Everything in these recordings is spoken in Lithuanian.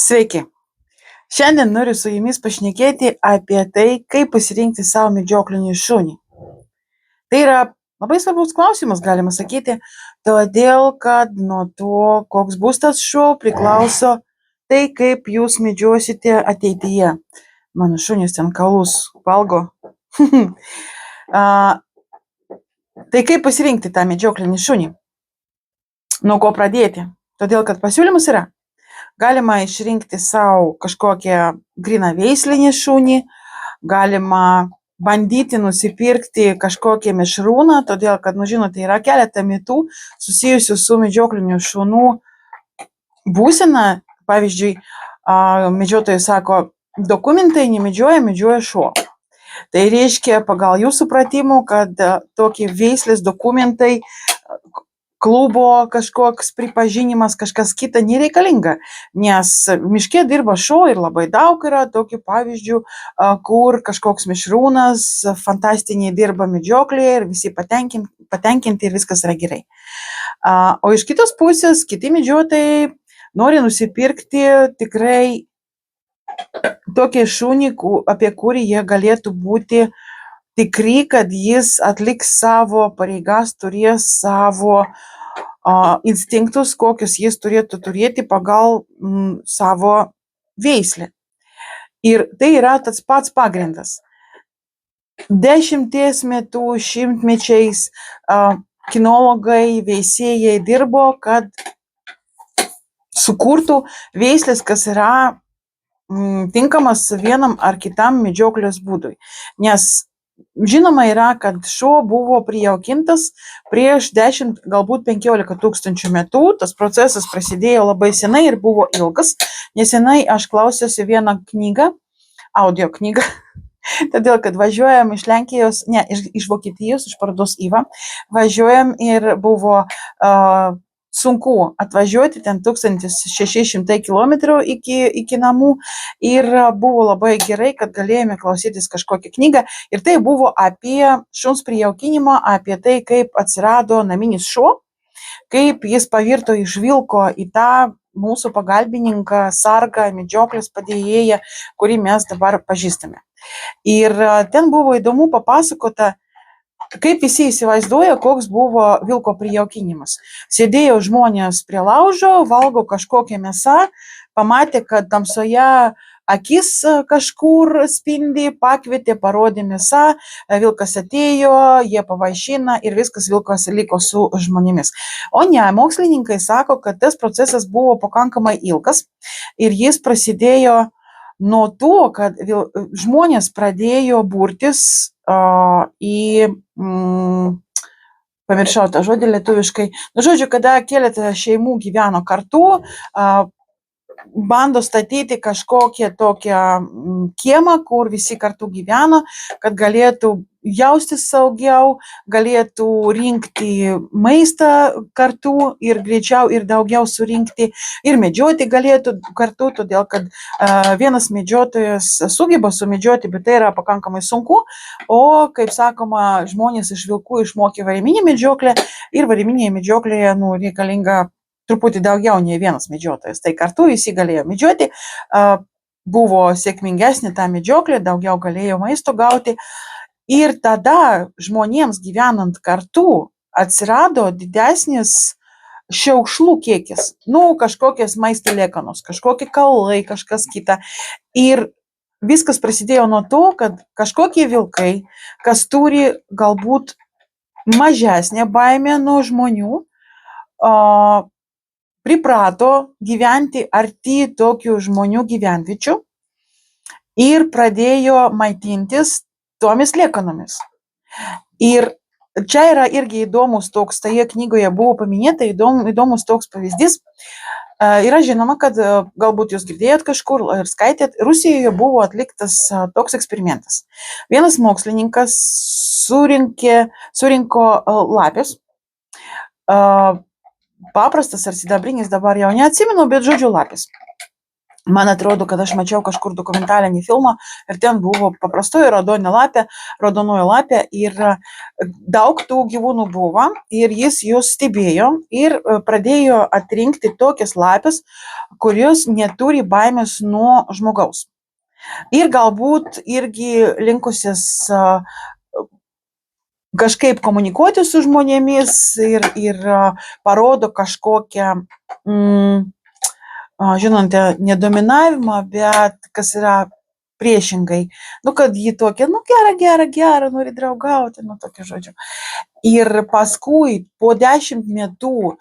Sveiki! Šiandien noriu su jumis pašnekėti apie tai, kaip pasirinkti savo medžioklinį šunį. Tai yra labai svarbus klausimas, galima sakyti, todėl kad nuo to, koks bus tas šuo, priklauso tai, kaip jūs medžiosite ateityje. Mano šunys ten kaulus valgo. Tai kaip pasirinkti tą medžioklinį šunį? Nuo ko pradėti? Todėl, kad pasiūlymus yra. Galima išrinkti savo kažkokią gryną veislinį šunį, galima bandyti nusipirkti kažkokį mišrūną, todėl kad, žinote, yra keletą mitų susijusių su medžiokliniu šunų būsena. Pavyzdžiui, medžiotojai sako, dokumentai nemedžioja, medžioja šuo. Tai reiškia, pagal jų supratimų, kad tokie veislės dokumentai, klubo kažkoks pripažinimas, kažkas kita nereikalinga, nes miške dirba šuo ir labai daug yra tokių pavyzdžių, kur kažkoks mišrūnas fantastiniai dirba medžioklėje ir visi patenkinti ir viskas yra gerai. O iš kitos pusės, kiti medžiotojai nori nusipirkti tikrai tokį šunį, apie kurį jie galėtų būti tikri, kad jis atliks savo pareigas, turės savo instinktus, kokius jis turėtų turėti pagal savo veislę. Ir tai yra tas pats pagrindas. 10 metų, šimtmečiais kinologai, veisėjai dirbo, kad sukurtų veislės, kas yra tinkamas vienam ar kitam medžioklės būdui. Nes žinoma yra, kad šuo buvo prijaukintas prieš 10, galbūt 15 tūkstančių metų. Tas procesas prasidėjo labai senai ir buvo ilgas. Nesenai aš klausiausi vieną knygą, audio knygą, todėl kad važiuojam iš Lenkijos, iš Vokietijos, iš parodos IVA, važiuojam ir buvo sunku atvažiuoti, ten 1600 km iki namų, ir buvo labai gerai, kad galėjome klausytis kažkokią knygą, ir tai buvo apie šuns prijaukinimą, apie tai, kaip atsirado naminis šuo, kaip jis pavirto iš vilko į tą mūsų pagalbininką, sargą, medžioklės padėjėją, kurį mes dabar pažįstame. Ir ten buvo įdomu papasakota, kaip visi įsivaizduoja, koks buvo vilko prijaukinimas. Sėdėjo žmonės prie laužo, valgo kažkokią mėsą, pamatė, kad tamsoje akis kažkur spindi, pakvietė, parodė mėsą, vilkas atėjo, jie pavaišina ir viskas, vilkas liko su žmonėmis. O ne, mokslininkai sako, kad tas procesas buvo pakankamai ilgas ir jis prasidėjo nuo to, kad žmonės pradėjo burtis į, pamiršau tą žodį lietuviškai, žodžiu, kada keletą šeimų gyveno kartu, bando statyti kažkokią tokią kiemą, kur visi kartu gyveno, kad galėtų jaustis saugiau, galėtų rinkti maistą kartu ir greičiau ir daugiau surinkti, ir medžioti galėtų kartu, todėl kad vienas medžiotojas sugeba sumedžioti, bet tai yra pakankamai sunku, o, kaip sakoma, žmonės iš vilkų išmokė variminį medžioklę, ir variminėje medžioklėje reikalinga truputį daugiau nei vienas medžiotojas. Tai kartu visi galėjo medžioti, buvo sėkmingesnė ta medžioklė, daugiau galėjo maisto gauti. Ir tada žmonėms gyvenant kartu atsirado didesnis šiukšlių kiekis. Kažkokios maisto liekanos, kažkokie kaulai, kažkas kita. Ir viskas prasidėjo nuo to, kad kažkokie vilkai, kas turi galbūt mažesnę baimę nuo žmonių, priprato gyventi arti tokių žmonių gyvenviečių ir pradėjo maitintis tomis liekanomis. Ir čia yra irgi įdomus toks, toje knygoje buvo paminėta įdomus toks pavyzdys. Yra žinoma, kad galbūt jūs girdėjot kažkur ir skaitėt, Rusijoje buvo atliktas toks eksperimentas. Vienas mokslininkas surinko lapės, paprastas ar sidabrinis, dabar jau neatsimenu, bet žodžiu lapės. Man atrodo, kad aš mačiau kažkur dokumentalinį filmą ir ten buvo paprastoji raudonoji lapė ir daug tų gyvūnų buvo ir jis juos stebėjo ir pradėjo atrinkti tokias lapes, kurios neturi baimės nuo žmogaus. Ir galbūt irgi linkusias kažkaip komunikuoti su žmonėmis ir parodo kažkokią, žinote, nedominavimą, bet kas yra priešingai. Kad ji tokia, gera, nori draugauti, tokia žodžiu. Ir paskui po 10 metų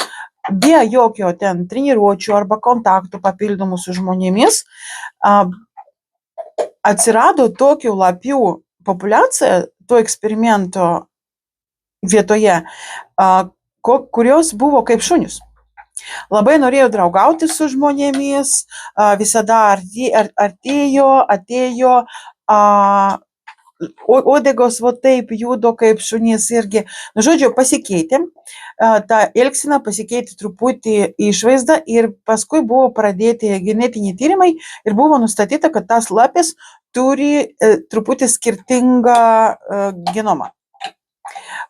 be jokio ten treniruočių arba kontaktų papildomų su žmonėmis atsirado tokių lapių populiacija to eksperimento vietoje, kurios buvo kaip šunys. Labai norėjo draugauti su žmonėmis, visada atėjo, uodegos taip judo kaip šunys irgi. Žodžiu, pasikeitė, ta elgsena pasikeitė truputį išvaizda ir paskui buvo pradėti genetiniai tyrimai ir buvo nustatyta, kad tas lapės turi truputį skirtingą genomą.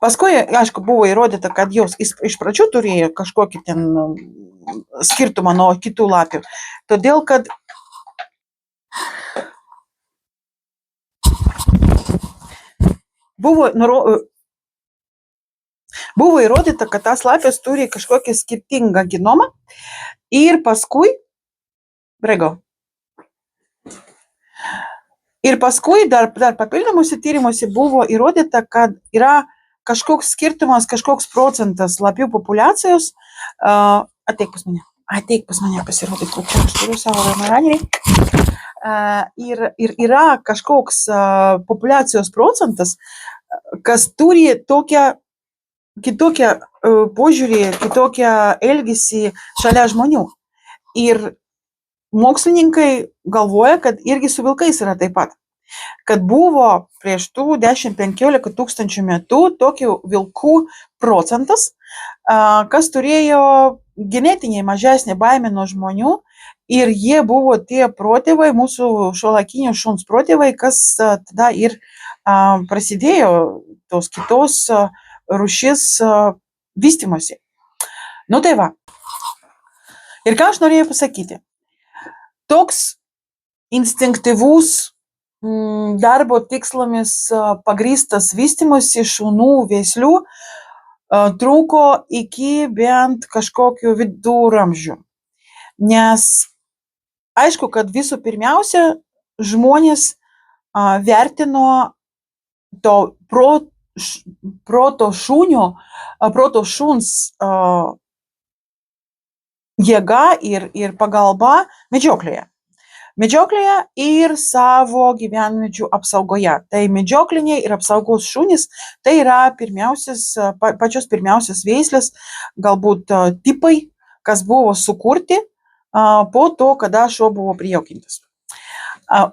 Paskui, aišku, buvo įrodyta, kad jos iš pradžių turėjo kažkokį ten skirtumą nuo kitų lapių. Todėl, kad buvo įrodyta, kad tas lapės turi kažkokį skirtingą genomą ir paskui dar papildomuose tyrimuose buvo įrodyta, kad yra kažkoks skirtumas, kažkoks procentas lapių populiacijos. Ateik pas mane pasirodyti, kokia aš turiu savo ramaranį. Ir yra kažkoks populiacijos procentas, kas turi kitokią požiūrį, kitokią elgesį šalia žmonių. Ir mokslininkai galvoja, kad irgi su vilkais yra taip pat. Kad buvo prieš tų 10-15 tūkstančių metų tokių vilkų procentas, kas turėjo genetiniai mažesnį baimę nuo žmonių ir jie buvo tie protėvai, mūsų šiuolaikinio šuns protėvai, kas tada ir prasidėjo tos kitos rūšis vystymosi. Tai va. Ir ką aš norėjau pasakyti? Toks instinktyvus darbo tikslomis pagrįstas vystymosi šunų veislių truko iki bent kažkokių viduramžių. Nes aišku, kad visų pirmiausia žmonės vertino to proto šuns jėga ir pagalba medžioklėje. Medžioklėje ir savo gyvenviečių apsaugoje. Tai medžiokliniai ir apsaugos šunys, tai yra pačios pirmiausios veislės, galbūt tipai, kas buvo sukurti po to, kada šuo buvo prijaukintas.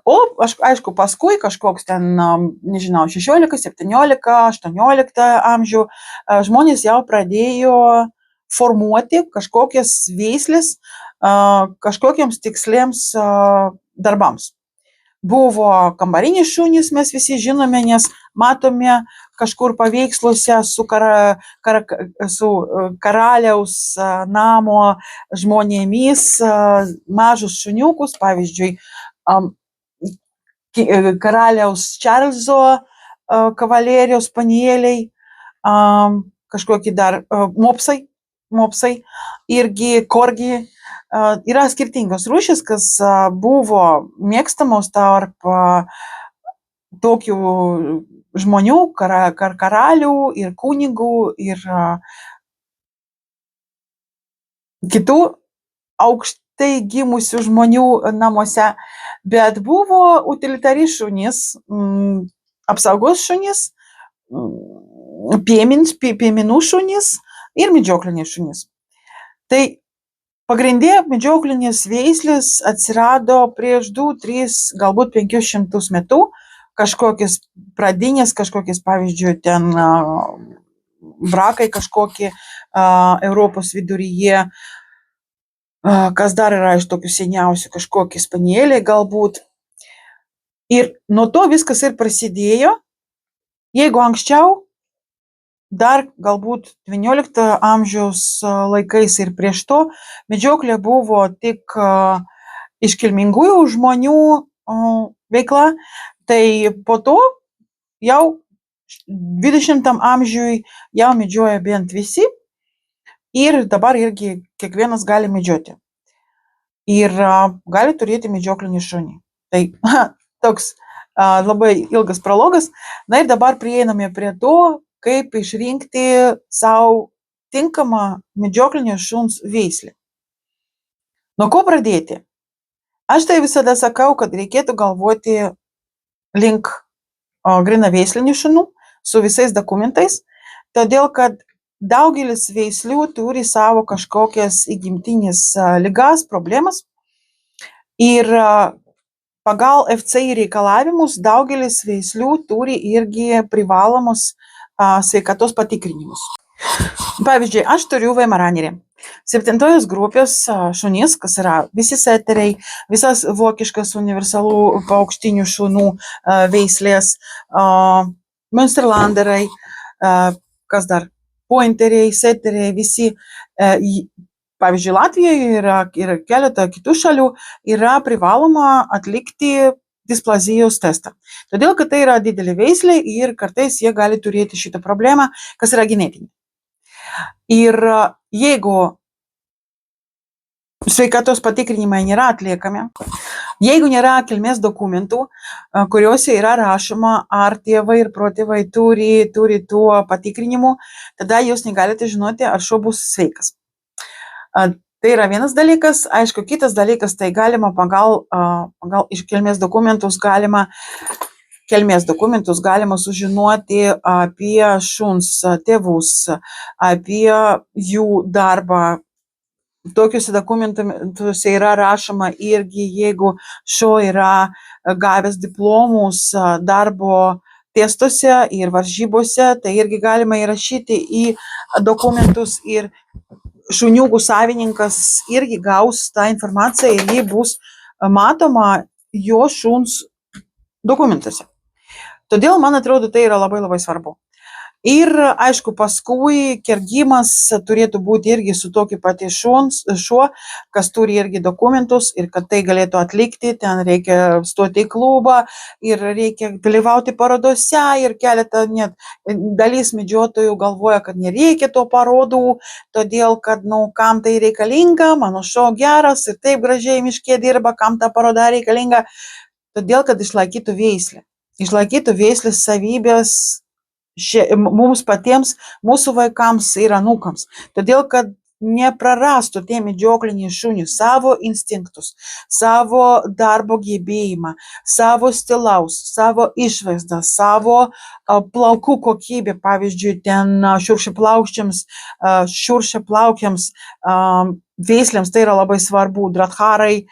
O aišku, paskui kažkoks ten, nežinau, 16, 17, 18 amžių žmonės jau pradėjo formuoti kažkokias veislės kažkokiems tiksliems darbams. Buvo kambariniai šunys, mes visi žinome, nes matome kažkur paveiksluose su karaliaus namo žmonėmis mažus šuniukus, pavyzdžiui, karaliaus Čarlzo kavalerijos spanieliai, kažkokie dar mopsai, irgi korgi. Yra skirtingos rūšys, kas buvo mėgstamos tarp tokių žmonių, karalių ir kunigų ir kitų aukštai gimusių žmonių namuose, bet buvo utilitari šunys, apsaugos šunys, piemenų šunys ir medžiokliniai šunys. Tai pagrindė medžioklinės veislės atsirado prieš 2-3, galbūt 500 metų, kažkokios pradinės, kažkokios, pavyzdžiui, ten brakai kažkokie Europos viduryje, Kas dar yra iš tokių seniausių, kažkokie spanieliai galbūt. Ir nuo to viskas ir prasidėjo. Jeigu anksčiau, dar galbūt 19 amžiaus laikais ir prieš to, medžioklė buvo tik iškilmingųjų žmonių veikla, tai po to jau 20 amžiui jau medžioja bent visi ir dabar irgi kiekvienas gali medžioti. Ir gali turėti medžioklinį šunį. Tai toks labai ilgas prologas. Na ir dabar prieiname prie to, kaip išrinkti savo tinkamą medžioklinio šuns veislę. Nuo ko pradėti? Aš tai visada sakau, kad reikėtų galvoti link grynaveislių šunų su visais dokumentais, todėl kad daugelis veislių turi savo kažkokias įgimtinės ligas, problemas. Ir pagal FCI reikalavimus daugelis veislių turi irgi privalomus sveikatos patikrinimus. Pavyzdžiui, aš turiu Weimaranerį. 7 grupės šunys, kas yra visi seteriai, visas vokiškas universalų paukštinių šunų veislės, Münsterlanderai, kas dar, pointeriai, seteriai, visi, pavyzdžiui, Latvijoje ir keletą kitų šalių yra privaloma atlikti displazijos testą. Todėl, kad tai yra didelė veislė ir kartais jie gali turėti šitą problemą, kas yra genetinė. Ir jeigu sveikatos patikrinimai nėra atliekami, jeigu nėra kilmės dokumentų, kuriuose yra rašoma, ar tėvai ir protėvai turi tuo patikrinimu, tada jūs negalite žinoti, ar šuo bus sveikas. Tai yra vienas dalykas. Aišku, kitas dalykas, tai galima pagal iš kilmės dokumentus galima sužinoti apie šuns tėvus, apie jų darbą. Tokiuose dokumentuose yra rašoma irgi, jeigu šuo yra gavęs diplomus darbo testuose ir varžybose, tai irgi galima įrašyti į dokumentus ir šuniukų savininkas irgi gaus tą informaciją ir ji bus matoma jo šuns dokumentuose. Todėl, man atrodo, tai yra labai labai svarbu. Ir, aišku, paskui kergimas turėtų būti irgi su tokiu pati šuo, kas turi irgi dokumentus ir kad tai galėtų atlikti, ten reikia stoti į klubą ir reikia dalyvauti parodose ir keletą net dalis medžiotojų galvoja, kad nereikia to parodų, todėl kad, kam tai reikalinga, mano šuo geras ir taip gražiai miške dirba, kam ta paroda reikalinga, todėl kad išlaikytų veislę. Išlaikytų veislės savybės mums patiems, mūsų vaikams ir anūkams. Todėl, kad neprarastų tie medžiokliniai šunys savo instinktus, savo darbo gebėjimą, savo stilaus, savo išvaizdą, savo plaukų kokybę. Pavyzdžiui, ten šiuršiaplaukiams veislėms tai yra labai svarbu. Dratharai,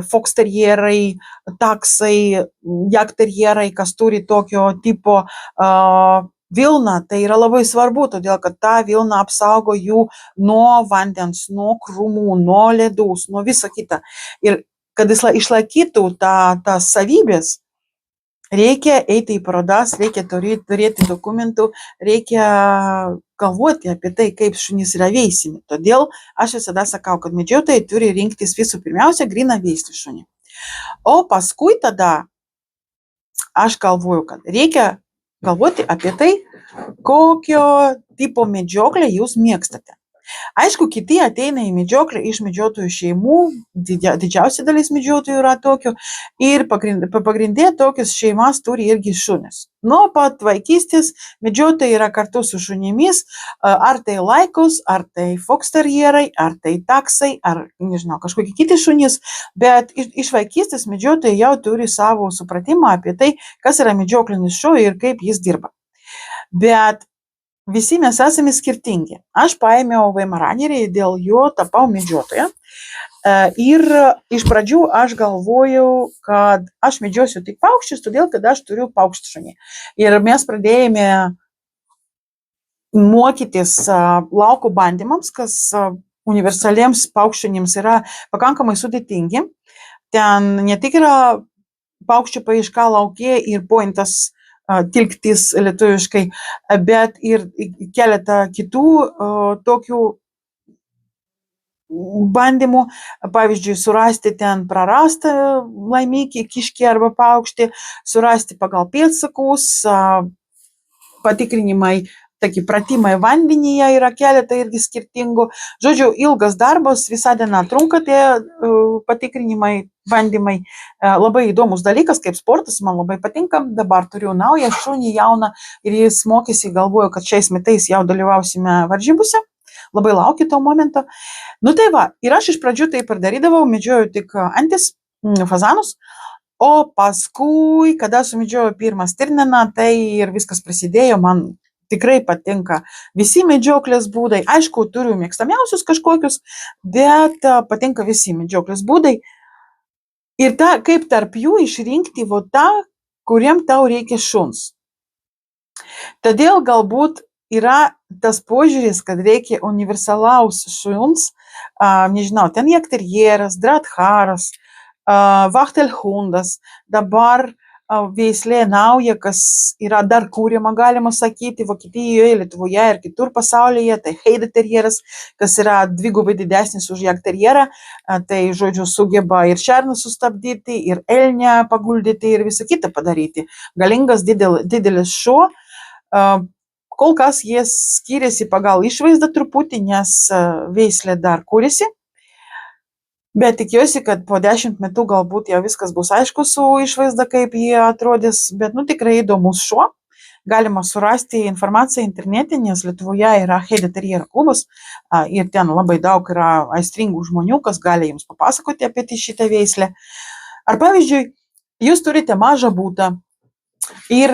foksterjerai, taksai, jakterjerai, kas turi tokio tipo vilną, tai yra labai svarbu, todėl kad ta vilna apsaugo jų nuo vandens, nuo krūmų, nuo ledus, nuo viso kita. Ir kad jis išlaikytų tas savybės, reikia eiti į parodas, reikia turėti dokumentų, reikia galvoti apie tai, kaip šunys yra veisiami. Todėl aš visada sakau, kad medžiotojai turi rinktis visų pirmiausia grynaveislį šunį. O paskui tada aš galvoju, kad reikia galvoti apie tai, kokio tipo medžioklę jūs mėgstate. Aišku, kiti ateina į medžioklę iš medžiotojų šeimų, didžiausia dalis medžiotojų yra tokių, ir pagrindė tokias šeimas turi irgi šunis. Nuo pat vaikystės medžiotojai yra kartu su šunimis, ar tai laikus, ar tai foksterjerai, ar tai taksai, ar, nežinau, kažkokie kiti šunys, bet iš vaikystės medžiotojai jau turi savo supratimą apie tai, kas yra medžioklinis šuo ir kaip jis dirba. Bet visi mes esame skirtingi. Aš paėmiau Weimaranerį, dėl jo tapau medžiotoja. Ir iš pradžių aš galvojau, kad aš medžiosiu tik paukščius, todėl kad aš turiu paukščių šunį. Ir mes pradėjome mokytis lauko bandymams, kas universaliems paukščionims yra pakankamai sudėtingi. Ten ne tik yra paukščių paieška lauke ir pointas tilktis lietuviškai, bet ir keletą kitų tokių bandymų, pavyzdžiui, surasti ten prarastą laimikį, kiškį arba paukštį, surasti pagal pėdsakus, patikrinimai, tokie pratimai vandenyje yra keletą irgi skirtingų. Žodžiu, ilgas darbas, visą dieną trunka tie patikrinimai, bandymai. Labai įdomus dalykas, kaip sportas, man labai patinka. Dabar turiu naują šunį jauną ir jis mokėsi, galvoju, kad šiais metais jau dalyvausime varžybose. Labai laukiu to momento. Nu tai va, ir aš iš pradžių taip ir darydavau, medžioju tik antis, fazanus, o paskui, kada sumedžioju pirmą stirniną, tai ir viskas prasidėjo, man tikrai patinka visi medžioklės būdai. Aišku, turiu mėgstamiausius kažkokius, bet patinka visi medžioklės būdai. Ir kaip tarp jų išrinkti tą, kuriem tau reikia šuns. Todėl galbūt yra tas požiūris, kad reikia universalaus šuns, nežinau, ten jagterjeras, dratharas, vachtelhundas, dabar veislė nauja, kas yra dar kūrima, galima sakyti, Vokietijoje, Lietuvoje ir kitur pasaulyje, tai heideterjeras, kas yra dvigubai didesnis už jagterjerą, tai, žodžiu, sugeba ir šerną sustabdyti, ir elnę paguldyti, ir visą kitą padaryti. Galingas didelis šuo. Kol kas jie skiriasi pagal išvaizdą truputį, nes veislė dar kūrėsi. Bet tikiuosi, kad po 10 metų galbūt jau viskas bus aišku su išvaizda, kaip jie atrodys. Bet tikrai įdomus šuo. Galima surasti informaciją internete, nes Lietuvoje yra heideterjero klubas ir ten labai daug yra aistringų žmonių, kas gali jums papasakoti apie šitą veislę. Ar pavyzdžiui, jūs turite mažą butą ir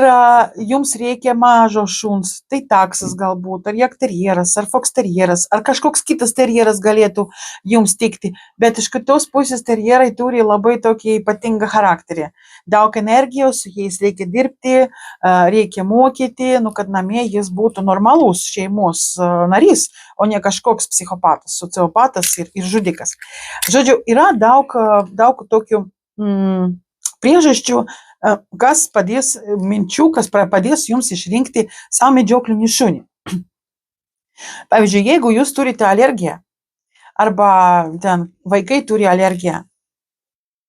jums reikia mažo šuns, tai taksas galbūt, ar jagterjeras, ar foksterjeras, ar kažkoks kitas terjeras galėtų jums tikti, bet iš kitos pusės terjerai turi labai tokį ypatingą charakterį. Daug energijos, su jais reikia dirbti, reikia mokyti, kad namie jis būtų normalus šeimos narys, o ne kažkoks psichopatas, sociopatas ir žudikas. Žodžiu, yra daug tokių priežasčių, kas padės padės jums išrinkti savo medžioklinį šunį. Pavyzdžiui, jeigu jūs turite alergiją, arba ten vaikai turi alergiją,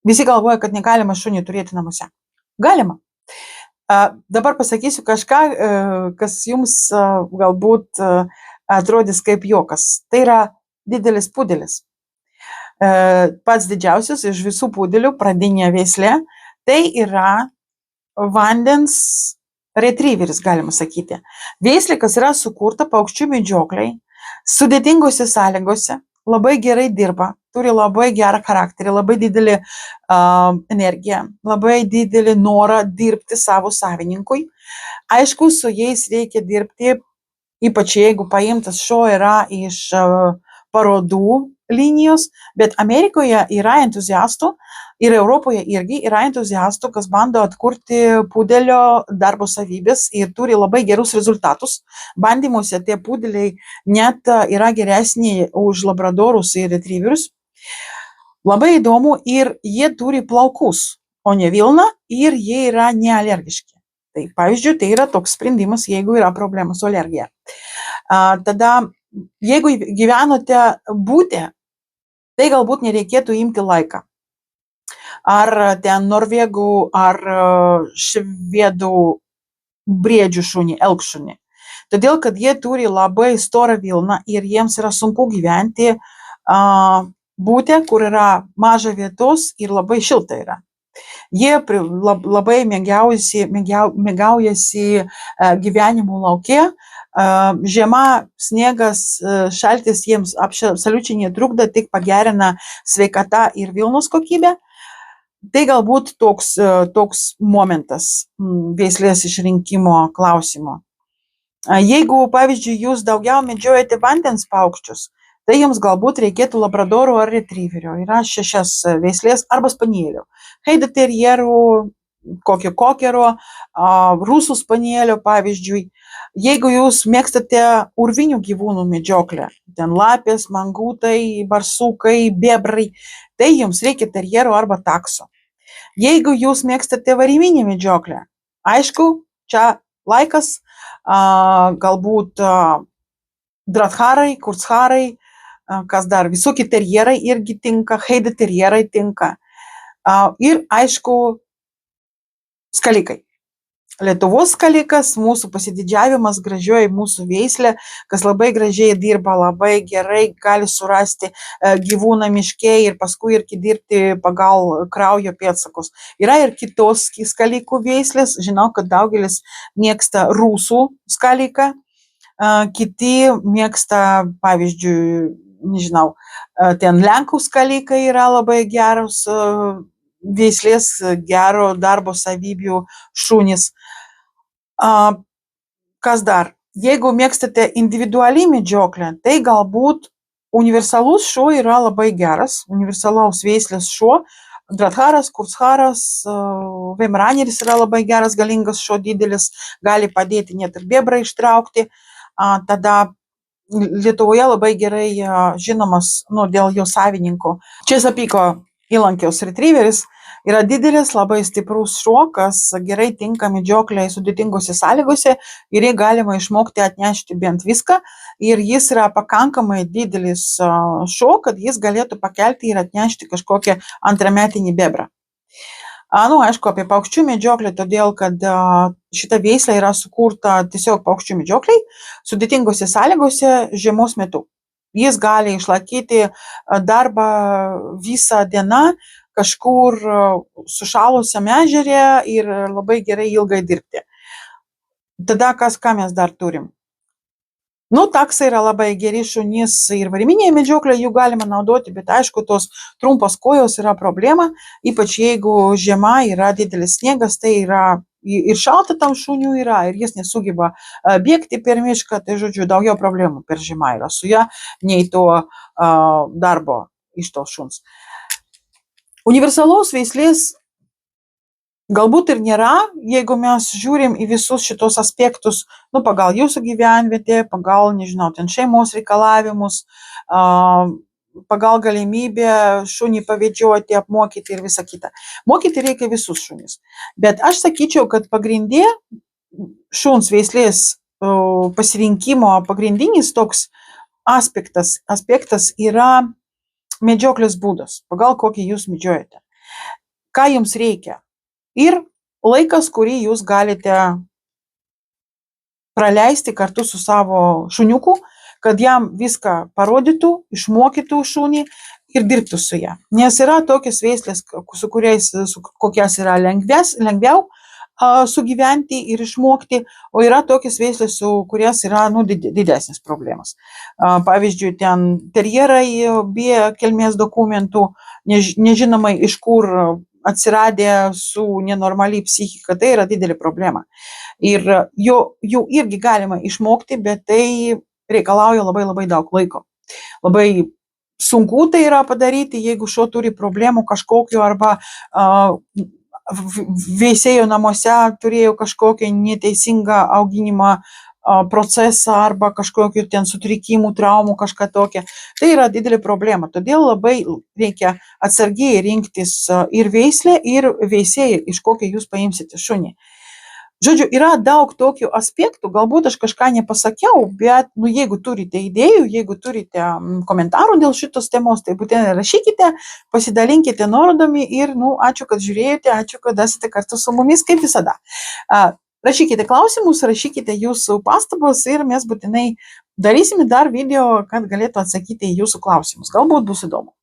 visi galvoja, kad negalima šunį turėti namuose. Galima. Dabar pasakysiu kažką, kas jums galbūt atrodys kaip juokas. Tai yra didelis pudelis. Pats didžiausias iš visų pudelių, pradinė veislė, tai yra vandens retrieveris, galima sakyti. Veislė, kas yra sukurta paukščių medžiokliai, sudėtingose sąlygose, labai gerai dirba, turi labai gerą charakterį, labai didelį energiją, labai didelį norą dirbti savo savininkui. Aišku, su jais reikia dirbti, ypač jeigu paimtas šuo yra iš parodų linijos, bet Amerikoje yra entuziastų ir Europoje irgi yra entuziastų, kas bando atkurti pudelio darbo savybės ir turi labai gerus rezultatus. Bandymuose tie pudeliai net yra geresni už labradorus ir retrieverius. Labai įdomu, ir jie turi plaukus, o ne vilną, ir jie yra nealergiški. Tai pavyzdžiui, tai yra toks sprendimas, jeigu yra problema su alergija. Tada, jeigu gyvenote bute, tai galbūt nereikėtų imti laiką. Ar ten norvegų, ar švedų briedžių šunį, elkšunį. Todėl, kad jie turi labai storą vilną ir jiems yra sunku gyventi bute, kur yra maža vietos ir labai šilta yra. Jie labai mėgaujasi gyvenimu lauke. Žiema, sniegas, šaltis jiems absoliučiai netrukdo, tik pagerina sveikatą ir vilnos kokybę. Tai galbūt toks momentas veislės išrinkimo klausimo. Jeigu, pavyzdžiui, jūs daugiau medžiojate vandens paukščius, tai jums galbūt reikėtų labradoro ar retrieverio. Yra 6 veislės arba spanielio. Heideterjerų kokio kokero, rusų spanielio pavyzdžiui. Jeigu jūs mėgstate urvinių gyvūnų medžioklę, ten lapės, mangutai, barsukai, bebrai, tai jums reikia terjero arba takso. Jeigu jūs mėgstate variminį medžioklę, aišku, čia laikas, galbūt dratharai, kurzharai, kas dar, visokie terjerai irgi tinka, heide terjerai tinka. Ir aišku, skalikai. Lietuvos skalikas, mūsų pasididžiavimas, gražioji mūsų veislė, kas labai gražiai dirba, labai gerai gali surasti gyvūną miške ir paskui irgi dirbti pagal kraujo pėdsakus. Yra ir kitos skalikų veislės, žinau, kad daugelis mėgsta rusų skaliką, kiti mėgsta, pavyzdžiui, nežinau, ten lenkų skalikai yra labai geros veislės, gero darbo savybių šunys. Kas dar? Jeigu mėgstate individualiai medžioklę, tai galbūt universalus šuo yra labai geras, universalaus veislės šuo. Dratharas, kurzharas, vemraneris yra labai geras, galingas šuo, didelis, gali padėti net ir bebrą ištraukti. Tada Lietuvoje labai gerai žinomas, dėl jo savininko. Česapiko įlankiaus retrieveris yra didelis, labai stiprus šuo, kas gerai tinka medžioklei sudėtingose sąlygose ir jį galima išmokti atnešti bent viską. Ir jis yra pakankamai didelis šuo, kad jis galėtų pakelti ir atnešti kažkokią antrametinį bebrą. Aišku, apie paukščių medžioklę, todėl kad šita veislė yra sukurta tiesiog paukščių medžiokliai sudėtingose sąlygose žiemos metu. Jis gali išlaikyti darbą visą dieną kažkur sušalusiam ežere ir labai gerai ilgai dirbti. Tada ką mes dar turim? Taksai yra labai geri šunys ir variminėje medžioklėje jų galima naudoti, bet aišku, tos trumpos kojos yra problema, ypač jeigu žiema yra didelis sniegas, tai yra ir šalta tam šunių yra, ir jis nesugeba bėgti per mišką, tai žodžiu, daugiau problemų per žiemą yra su ja, nei to darbo iš tos šuns. Universalaus veislės galbūt ir nėra, jeigu mes žiūrim į visus šitos aspektus, pagal jūsų gyvenvietę, pagal, nežinau, ten šeimos reikalavimus, pagal galimybę šunį pavedžioti, apmokyti ir visą kitą. Mokyti reikia visus šunis. Bet aš sakyčiau, kad pagrindė šuns veislės pasirinkimo pagrindinis toks aspektas yra medžioklės būdas, pagal kokį jūs medžiojate. Ką jums reikia? Ir laikas, kurį jūs galite praleisti kartu su savo šuniuku, kad jam viską parodytų, išmokytų šunį ir dirbtų su ja. Nes yra tokios veislės, kokias yra lengviau sugyventi ir išmokti, o yra tokios veislės, su kurias yra didesnės problemas. Pavyzdžiui, ten terjerai be kilmės dokumentų, nežinomai iš kur atsiradę su nenormaliai psichika, tai yra didelė problema. Ir jų irgi galima išmokti, bet tai reikalauja labai daug laiko. Labai sunku tai yra padaryti, jeigu šuo turi problemų kažkokiu arba veisėjo namuose turėjo kažkokią neteisingą auginimą procesą arba kažkokių ten sutrikimų, traumų, kažką tokią. Tai yra didelė problema. Todėl labai reikia atsargiai rinktis ir veislę, ir veisėją, iš kokio jūs paimsite šunį. Žodžiu, yra daug tokių aspektų, galbūt aš kažką nepasakiau, bet jeigu turite idėjų, jeigu turite komentarų dėl šitos temos, tai būtinai rašykite, pasidalinkite nuorodomis ir ačiū, kad žiūrėjote, ačiū, kad esate kartu su mumis, kaip visada. Rašykite klausimus, rašykite jūsų pastabas ir mes būtinai darysime dar video, kad galėtų atsakyti į jūsų klausimus. Galbūt bus įdomu.